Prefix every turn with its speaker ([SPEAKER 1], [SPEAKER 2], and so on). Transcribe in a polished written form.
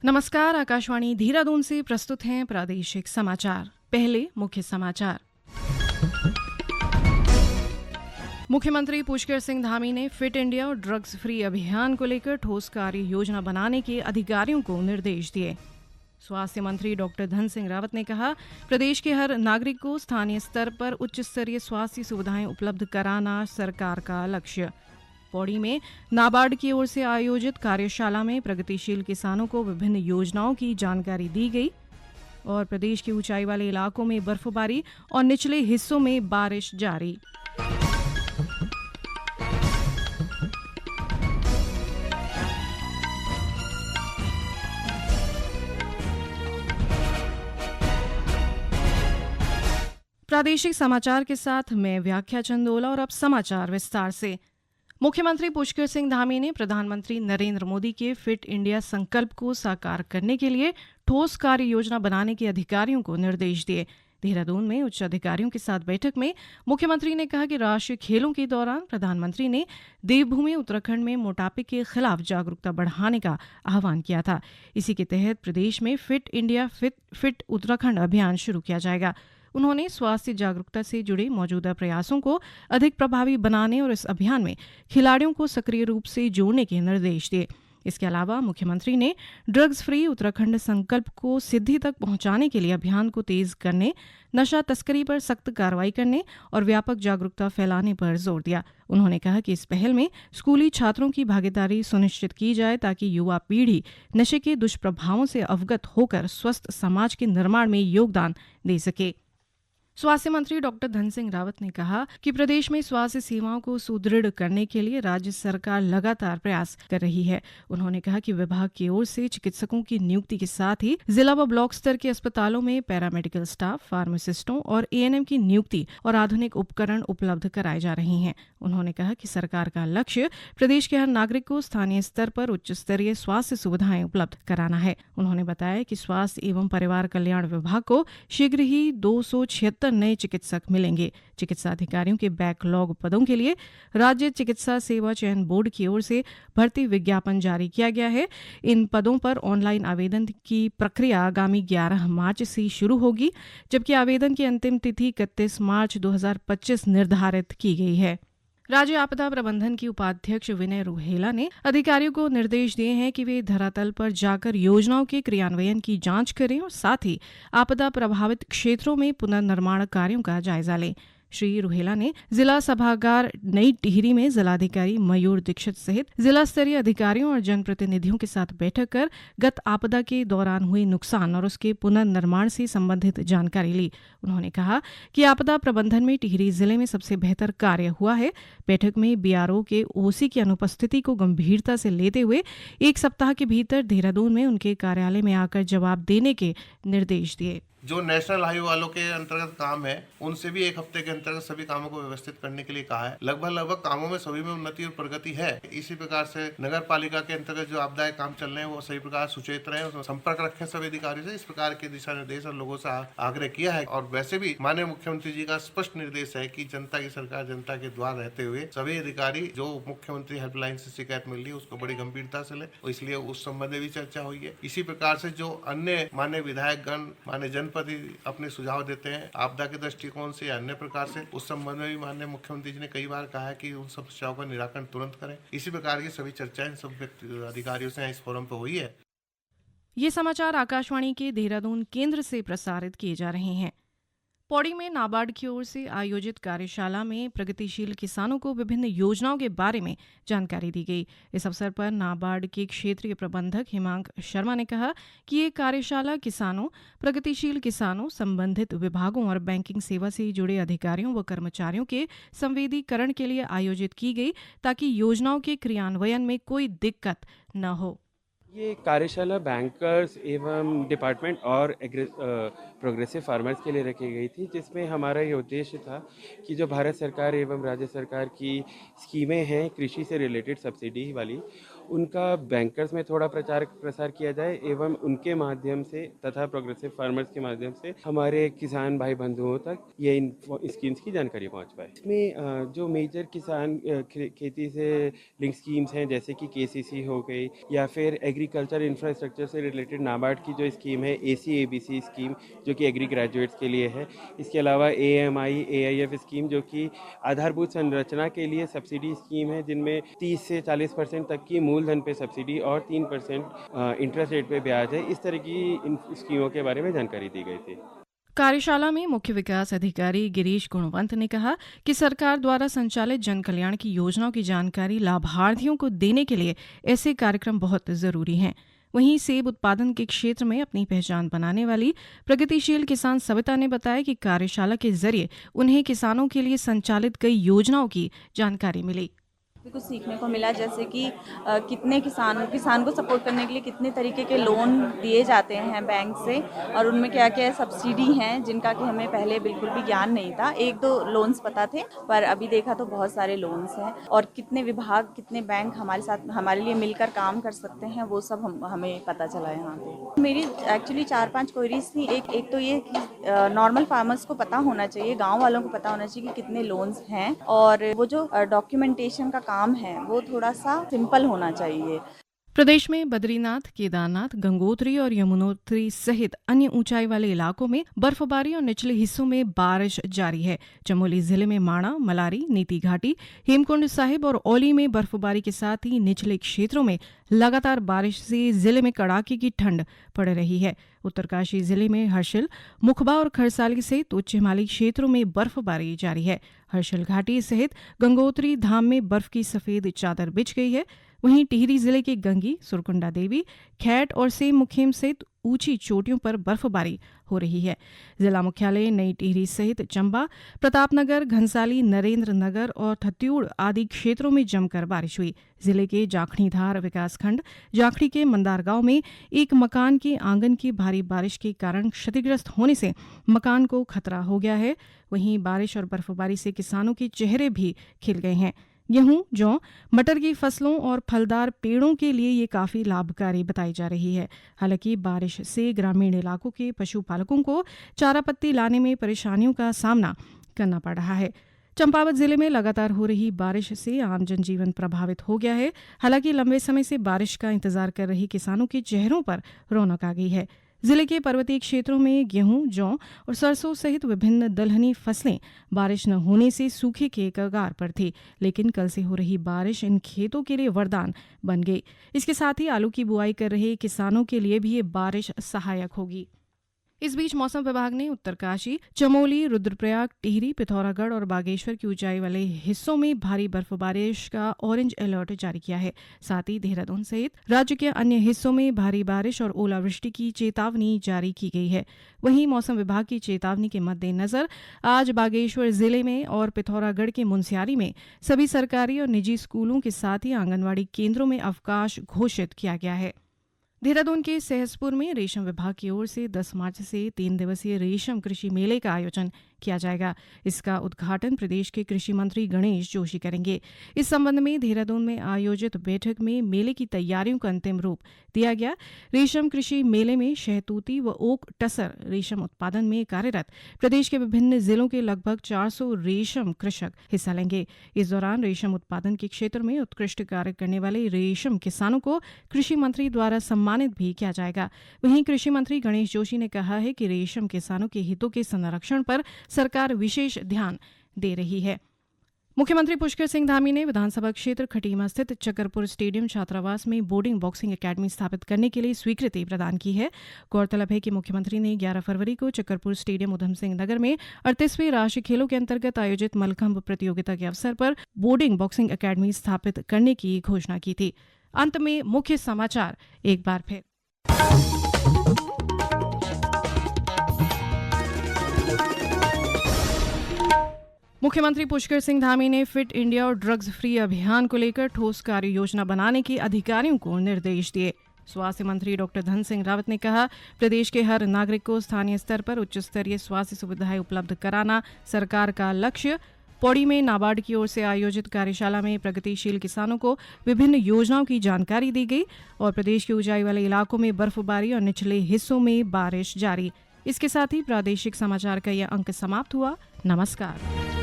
[SPEAKER 1] नमस्कार, आकाशवाणी देहरादून से प्रस्तुत हैं प्रादेशिक समाचार। पहले मुख्य समाचार। मुख्यमंत्री पुष्कर सिंह धामी ने फिट इंडिया और ड्रग्स फ्री अभियान को लेकर ठोस कार्य योजना बनाने के अधिकारियों को निर्देश दिए। स्वास्थ्य मंत्री डॉक्टर धन सिंह रावत ने कहा, प्रदेश के हर नागरिक को स्थानीय स्तर पर उच्च स्तरीय स्वास्थ्य सुविधाएं उपलब्ध कराना सरकार का लक्ष्य। पौड़ी में नाबार्ड की ओर से आयोजित कार्यशाला में प्रगतिशील किसानों को विभिन्न योजनाओं की जानकारी दी गई। और प्रदेश के ऊंचाई वाले इलाकों में बर्फबारी और निचले हिस्सों में बारिश जारी। प्रादेशिक समाचार के साथ मैं व्याख्या चंदोला और अब समाचार विस्तार से। मुख्यमंत्री पुष्कर सिंह धामी ने प्रधानमंत्री नरेंद्र मोदी के फिट इंडिया संकल्प को साकार करने के लिए ठोस कार्य योजना बनाने के अधिकारियों को निर्देश दिए। देहरादून में उच्च अधिकारियों के साथ बैठक में मुख्यमंत्री ने कहा कि राष्ट्रीय खेलों के दौरान प्रधानमंत्री ने देवभूमि उत्तराखंड में मोटापे के खिलाफ जागरूकता बढ़ाने का आह्वान किया था। इसी के तहत प्रदेश में फिट इंडिया फिट उत्तराखंड अभियान शुरू किया जाएगा। उन्होंने स्वास्थ्य जागरूकता से जुड़े मौजूदा प्रयासों को अधिक प्रभावी बनाने और इस अभियान में खिलाड़ियों को सक्रिय रूप से जोड़ने के निर्देश दिए। इसके अलावा मुख्यमंत्री ने ड्रग्स फ्री उत्तराखंड संकल्प को सिद्धि तक पहुंचाने के लिए अभियान को तेज करने, नशा तस्करी पर सख्त कार्रवाई करने और व्यापक जागरूकता फैलाने पर जोर दिया। उन्होंने कहा कि इस पहल में स्कूली छात्रों की भागीदारी सुनिश्चित की जाए ताकि युवा पीढ़ी नशे के दुष्प्रभावों से अवगत होकर स्वस्थ समाज के निर्माण में योगदान दे सके। स्वास्थ्य मंत्री डॉक्टर धन सिंह रावत ने कहा कि प्रदेश में स्वास्थ्य सेवाओं को सुदृढ़ करने के लिए राज्य सरकार लगातार प्रयास कर रही है। उन्होंने कहा कि विभाग की ओर से चिकित्सकों की नियुक्ति के साथ ही जिला व ब्लॉक स्तर के अस्पतालों में पैरामेडिकल स्टाफ, फार्मासिस्टों और एएनएम की नियुक्ति और आधुनिक उपकरण उपलब्ध कराए जा रहे हैं। उन्होंने कहा कि सरकार का लक्ष्य प्रदेश के हर नागरिक को स्थानीय स्तर पर उच्च स्तरीय स्वास्थ्य सुविधाएं उपलब्ध कराना है। उन्होंने बताया कि स्वास्थ्य एवं परिवार कल्याण विभाग को शीघ्र ही 276 नए चिकित्सक मिलेंगे। चिकित्सा अधिकारियों के बैकलॉग पदों के लिए राज्य चिकित्सा सेवा चयन बोर्ड की ओर से भर्ती विज्ञापन जारी किया गया है। इन पदों पर ऑनलाइन आवेदन की प्रक्रिया आगामी 11 मार्च से शुरू होगी, जबकि आवेदन की अंतिम तिथि 31 मार्च 2025 निर्धारित की गई है। राज्य आपदा प्रबंधन की उपाध्यक्ष विनय रुहेला ने अधिकारियों को निर्देश दिए हैं कि वे धरातल पर जाकर योजनाओं के क्रियान्वयन की जांच करें और साथ ही आपदा प्रभावित क्षेत्रों में पुनर्निर्माण कार्यों का जायजा लें। श्री रुहेला ने जिला सभागार नई टिहरी में जिलाधिकारी मयूर दीक्षित सहित जिला स्तरीय अधिकारियों और जनप्रतिनिधियों के साथ बैठक कर गत आपदा के दौरान हुए नुकसान और उसके पुनर्निर्माण से संबंधित जानकारी ली। उन्होंने कहा कि आपदा प्रबंधन में टिहरी जिले में सबसे बेहतर कार्य हुआ है। बैठक में बीआरओ के ओसी की अनुपस्थिति को गंभीरता से लेते हुए 1 सप्ताह के भीतर देहरादून में उनके कार्यालय में आकर जवाब देने के निर्देश दिए।
[SPEAKER 2] जो नेशनल हाईवे वालों के अंतर्गत काम है, उनसे भी 1 हफ्ते के अंतर्गत सभी कामों को व्यवस्थित करने के लिए कहा है। लगभग कामों में सभी में उन्नति और प्रगति है। इसी प्रकार से नगर पालिका के अंतर्गत जो आपदायक काम चल रहे हैं वो सही प्रकार सुचेत रहे, उसमें संपर्क रखें सभी अधिकारियों से। इस प्रकार के दिशा निर्देश और लोगों से आग्रह किया है। और वैसे भी माननीय मुख्यमंत्री जी का स्पष्ट निर्देश है कि जनता की सरकार जनता के द्वार रहते हुए सभी अधिकारी जो मुख्यमंत्री हेल्पलाइन से शिकायत मिल रही है उसको बड़ी गंभीरता से ले, इसलिए उस संबंध में भी चर्चा हुई है। इसी प्रकार से जो अन्य माननीय विधायक गण, माननीय जनपद अपने सुझाव देते हैं आपदा के दृष्टिकोण से या अन्य प्रकार से, उस संबंध में भी माननीय मुख्यमंत्री जी ने कई बार कहा है कि उन समस्याओं का निराकरण तुरंत करें। इसी प्रकार की सभी चर्चाएं सब अधिकारियों से इस फोरम पर हुई है।
[SPEAKER 1] ये समाचार आकाशवाणी के देहरादून केंद्र से प्रसारित किए जा रहे हैं। पौड़ी में नाबार्ड की ओर से आयोजित कार्यशाला में प्रगतिशील किसानों को विभिन्न योजनाओं के बारे में जानकारी दी गई। इस अवसर पर नाबार्ड के क्षेत्रीय प्रबंधक हिमांक शर्मा ने कहा कि ये कार्यशाला किसानों, प्रगतिशील किसानों, संबंधित विभागों और बैंकिंग सेवा से जुड़े अधिकारियों व कर्मचारियों के संवेदीकरण के लिए आयोजित की गई ताकि योजनाओं के क्रियान्वयन में कोई दिक्कत न हो।
[SPEAKER 3] ये कार्यशाला बैंकर्स एवं डिपार्टमेंट और प्रोग्रेसिव फार्मर्स के लिए रखी गई थी, जिसमें हमारा ये उद्देश्य था कि जो भारत सरकार एवं राज्य सरकार की स्कीमें हैं कृषि से रिलेटेड सब्सिडी वाली, उनका बैंकर्स में थोड़ा प्रचार प्रसार किया जाए एवं उनके माध्यम से तथा प्रोग्रेसिव फार्मर्स के माध्यम से हमारे किसान भाई बंधुओं तक ये इन स्कीम्स की जानकारी पहुंच पाए। इसमें जो मेजर किसान खेती से लिंक स्कीम्स हैं, जैसे कि KCC हो गई या फिर एग्रीकल्चर इंफ्रास्ट्रक्चर से रिलेटेड नाबार्ड की जो स्कीम है ACABC स्कीम, जो कि एग्री ग्रेजुएट्स के लिए है। इसके अलावा AMI AIF स्कीम, जो कि आधारभूत संरचना के लिए सब्सिडी स्कीम है, जिनमें 30 से 40% तक की मूलधन पे सब्सिडी और 3% इंटरेस्ट रेट पे ब्याज है। इस तरह की इन स्कीमों के बारे में जानकारी दी गई थी।
[SPEAKER 1] कार्यशाला में मुख्य विकास अधिकारी गिरीश गुणवंत ने कहा कि सरकार द्वारा संचालित जन कल्याण की योजनाओं की जानकारी लाभार्थियों को देने के लिए ऐसे कार्यक्रम बहुत जरूरी हैं। वहीं सेब उत्पादन के क्षेत्र में अपनी पहचान बनाने वाली प्रगतिशील किसान सविता ने बताया कि कार्यशाला के जरिए उन्हें किसानों के लिए संचालित कई योजनाओं की जानकारी मिली।
[SPEAKER 4] कुछ सीखने को मिला, जैसे कि कितने किसान को सपोर्ट करने के लिए कितने तरीके के लोन दिए जाते हैं बैंक से, और उनमें क्या क्या सब्सिडी हैं जिनका कि हमें पहले बिल्कुल भी ज्ञान नहीं था। 1-2 लोन्स पता थे, पर अभी देखा तो बहुत सारे लोन्स हैं, और कितने विभाग कितने बैंक हमारे साथ हमारे लिए मिलकर काम कर सकते हैं, वो सब हमें पता चला यहाँ पे। मेरी एक्चुअली 4-5 क्वेरीज थी। एक तो ये कि नॉर्मल फार्मर्स को पता होना चाहिए, गाँव वालों को पता होना चाहिए कि कितने लोन्स हैं, और वो जो डॉक्यूमेंटेशन का काम है वो थोड़ा सा सिंपल होना चाहिए।
[SPEAKER 1] प्रदेश में बद्रीनाथ, केदारनाथ, गंगोत्री और यमुनोत्री सहित अन्य ऊंचाई वाले इलाकों में बर्फबारी और निचले हिस्सों में बारिश जारी है। चमोली जिले में माणा, मलारी, नीति घाटी, हेमकुंड साहिब और औली में बर्फबारी के साथ ही निचले क्षेत्रों में लगातार बारिश से जिले में कड़ाके की ठंड पड़ रही है। उत्तरकाशी जिले में हर्षिल, मुखबा और खरसाली सहित उच्च हिमालयी क्षेत्रों में बर्फबारी जारी है। हर्षिल घाटी सहित गंगोत्री धाम में बर्फ की सफेद चादर बिछ गई है। वहीं टिहरी जिले के गंगी, सुरकुंडा देवी, खैट और सेम मुखेम सहित ऊंची चोटियों पर बर्फबारी हो रही है। जिला मुख्यालय नई टिहरी सहित चंबा, प्रतापनगर, घनसाली, नरेंद्र नगर और थत्यूड़ आदि क्षेत्रों में जमकर बारिश हुई। जिले के जाखणीधार विकासखंड जाखड़ी के मंदार गांव में एक मकान के आंगन की भारी बारिश के कारण क्षतिग्रस्त होने से मकान को खतरा हो गया है। वहीं बारिश और बर्फबारी से किसानों के चेहरे भी खिल गए हैं। गेहूं, जौ, मटर की फसलों और फलदार पेड़ों के लिए ये काफी लाभकारी बताई जा रही है। हालांकि बारिश से ग्रामीण इलाकों के पशुपालकों को चारा पत्ती लाने में परेशानियों का सामना करना पड़ रहा है। चंपावत जिले में लगातार हो रही बारिश से आम जनजीवन प्रभावित हो गया है। हालांकि लंबे समय से बारिश का इंतजार कर रहे किसानों के चेहरों पर रौनक आ गई है। जिले के पर्वतीय क्षेत्रों में गेहूं, जौ और सरसों सहित विभिन्न दलहनी फसलें बारिश न होने से सूखे के कगार पर थी, लेकिन कल से हो रही बारिश इन खेतों के लिए वरदान बन गई। इसके साथ ही आलू की बुआई कर रहे किसानों के लिए भी ये बारिश सहायक होगी। इस बीच मौसम विभाग ने उत्तरकाशी, चमोली, रुद्रप्रयाग, टिहरी, पिथौरागढ़ और बागेश्वर की ऊंचाई वाले हिस्सों में भारी बर्फबारी का ऑरेंज अलर्ट जारी किया है। साथ ही देहरादून सहित राज्य के अन्य हिस्सों में भारी बारिश और ओलावृष्टि की चेतावनी जारी की गई है। वहीं मौसम विभाग की चेतावनी के मद्देनजर आज बागेश्वर जिले में और पिथौरागढ़ के मुनस्यारी में सभी सरकारी और निजी स्कूलों के साथ ही आंगनबाड़ी केंद्रों में अवकाश घोषित किया गया है। देहरादून के सहसपुर में रेशम विभाग की ओर से 10 मार्च से 3 दिवसीय रेशम कृषि मेले का आयोजन किया जाएगा। इसका उद्घाटन प्रदेश के कृषि मंत्री गणेश जोशी करेंगे। इस संबंध में देहरादून में आयोजित बैठक में मेले की तैयारियों को अंतिम रूप दिया गया। रेशम कृषि मेले में शहतूती व ओक टसर रेशम उत्पादन में कार्यरत प्रदेश के विभिन्न जिलों के लगभग 400 रेशम कृषक हिस्सा लेंगे। इस दौरान रेशम उत्पादन के क्षेत्र में उत्कृष्ट कार्य करने वाले रेशम किसानों को कृषि मंत्री द्वारा सम्मानित भी किया जाएगा। वहीं कृषि मंत्री गणेश जोशी ने कहा है कि रेशम किसानों के हितों के संरक्षण पर सरकार विशेष ध्यान दे रही है। मुख्यमंत्री पुष्कर सिंह धामी ने विधानसभा क्षेत्र खटीमा स्थित चकरपुर स्टेडियम छात्रावास में बोर्डिंग बॉक्सिंग एकेडमी स्थापित करने के लिए स्वीकृति प्रदान की है। गौरतलब है कि मुख्यमंत्री ने 11 फरवरी को चकरपुर स्टेडियम उधम सिंह नगर में 38वें राष्ट्रीय खेलों के अंतर्गत आयोजित मलखंभ प्रतियोगिता के अवसर पर बोर्डिंग बॉक्सिंग एकेडमी स्थापित करने की घोषणा की थी। अंत में मुख्य समाचार एक बार फिर। मुख्यमंत्री पुष्कर सिंह धामी ने फिट इंडिया और ड्रग्स फ्री अभियान को लेकर ठोस कार्य योजना बनाने के अधिकारियों को निर्देश दिए। स्वास्थ्य मंत्री डॉक्टर धन सिंह रावत ने कहा, प्रदेश के हर नागरिक को स्थानीय स्तर पर उच्च स्तरीय स्वास्थ्य सुविधाएं उपलब्ध कराना सरकार का लक्ष्य। पौड़ी में नाबार्ड की ओर से आयोजित कार्यशाला में प्रगतिशील किसानों को विभिन्न योजनाओं की जानकारी दी गई और प्रदेश के ऊंचाई वाले इलाकों में बर्फबारी और निचले हिस्सों में बारिश जारी। इसके साथ ही प्रादेशिक समाचार का यह अंक समाप्त हुआ। नमस्कार।